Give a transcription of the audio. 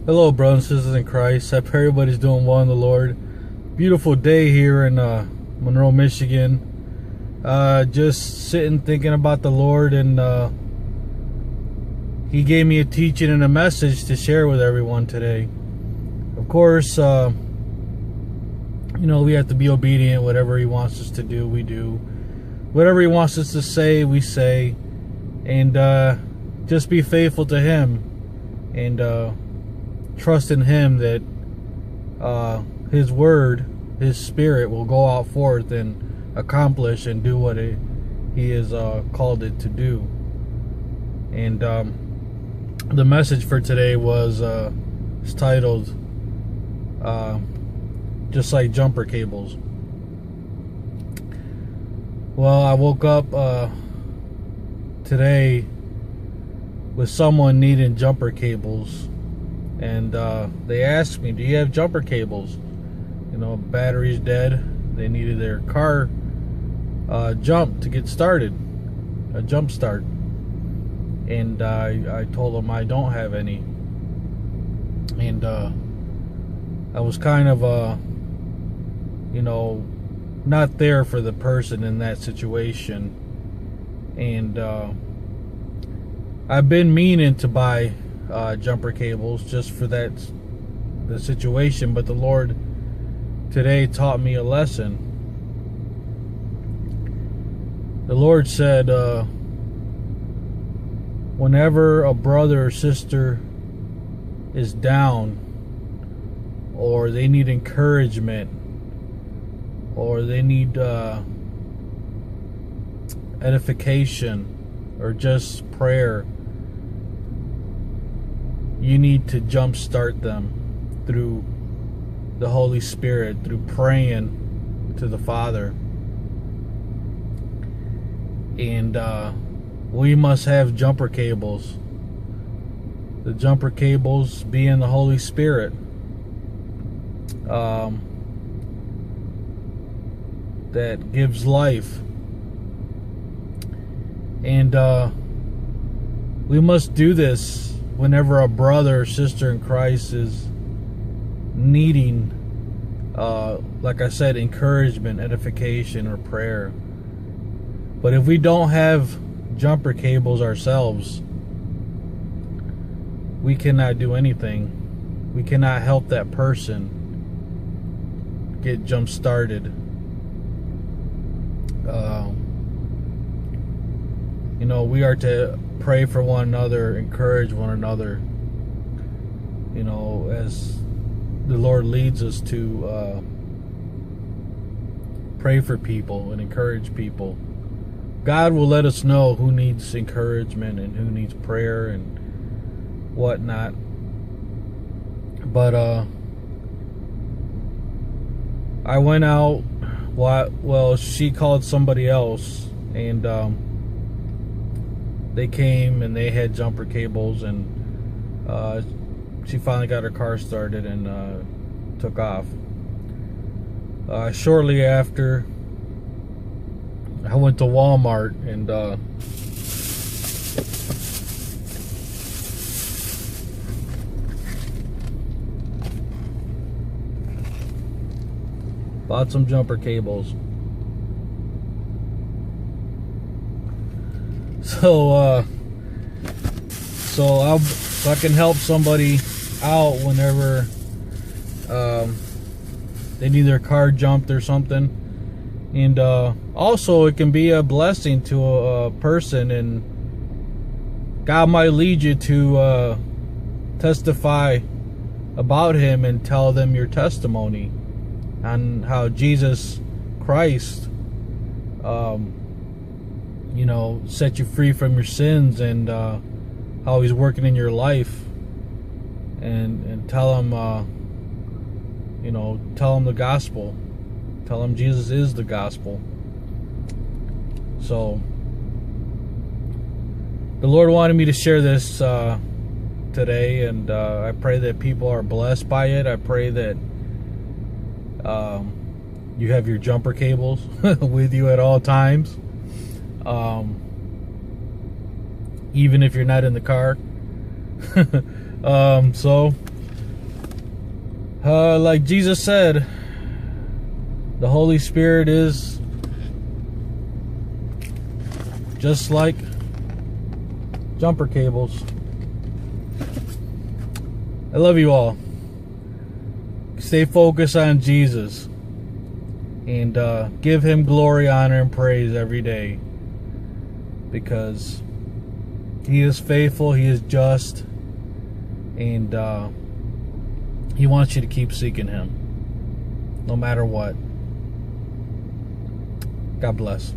Hello, brothers and sisters in Christ. I pray everybody's doing well in the Lord. Beautiful day here in Monroe, Michigan. Just sitting thinking about the Lord, and He gave me a teaching and a message to share with everyone today. Of course, we have to be obedient. Whatever He wants us to do, we do. Whatever He wants us to say, we say. And just be faithful to Him. And trust in Him that His Word, His Spirit will go out forth and accomplish and do what He has called it to do. And the message for today was it's titled Just Like Jumper Cables. Well, I woke up today with someone needing jumper cables. And they asked me, do you have jumper cables? Battery's dead. They needed their car jump to get started, a jump start. And I told them I don't have any. And I was kind of, not there for the person in that situation. And I've been meaning to buy jumper cables just for the situation, but the Lord today taught me a lesson. The Lord said, whenever a brother or sister is down, or they need encouragement, or they need edification, or just prayer, you need to jumpstart them through the Holy Spirit, through praying to the Father. And we must have jumper cables. The jumper cables being the Holy Spirit. That gives life. And we must do this whenever a brother or sister in Christ is needing, like I said, encouragement, edification, or prayer. But if we don't have jumper cables ourselves, we cannot do anything. We cannot help that person get jump started. We are to pray for one another, encourage one another, as the Lord leads us to pray for people and encourage people. God will let us know who needs encouragement and who needs prayer and whatnot. But I went out, she called somebody else, and they came and they had jumper cables, and she finally got her car started and took off. Shortly after, I went to Walmart and bought some jumper cables. So I can help somebody out whenever they need their car jumped or something. And also it can be a blessing to a person, and God might lead you to testify about Him and tell them your testimony on how Jesus Christ set you free from your sins, and how He's working in your life, and tell them the gospel. Tell them Jesus is the gospel. So the Lord wanted me to share this today, and I pray that people are blessed by it. I pray that you have your jumper cables with you at all times. even if you're not in the car. So Like Jesus said, the Holy Spirit is just like jumper cables. I love you all. Stay focused on Jesus and give him glory, honor, and praise every day, because he is faithful, he is just, and he wants you to keep seeking him no matter what. God bless.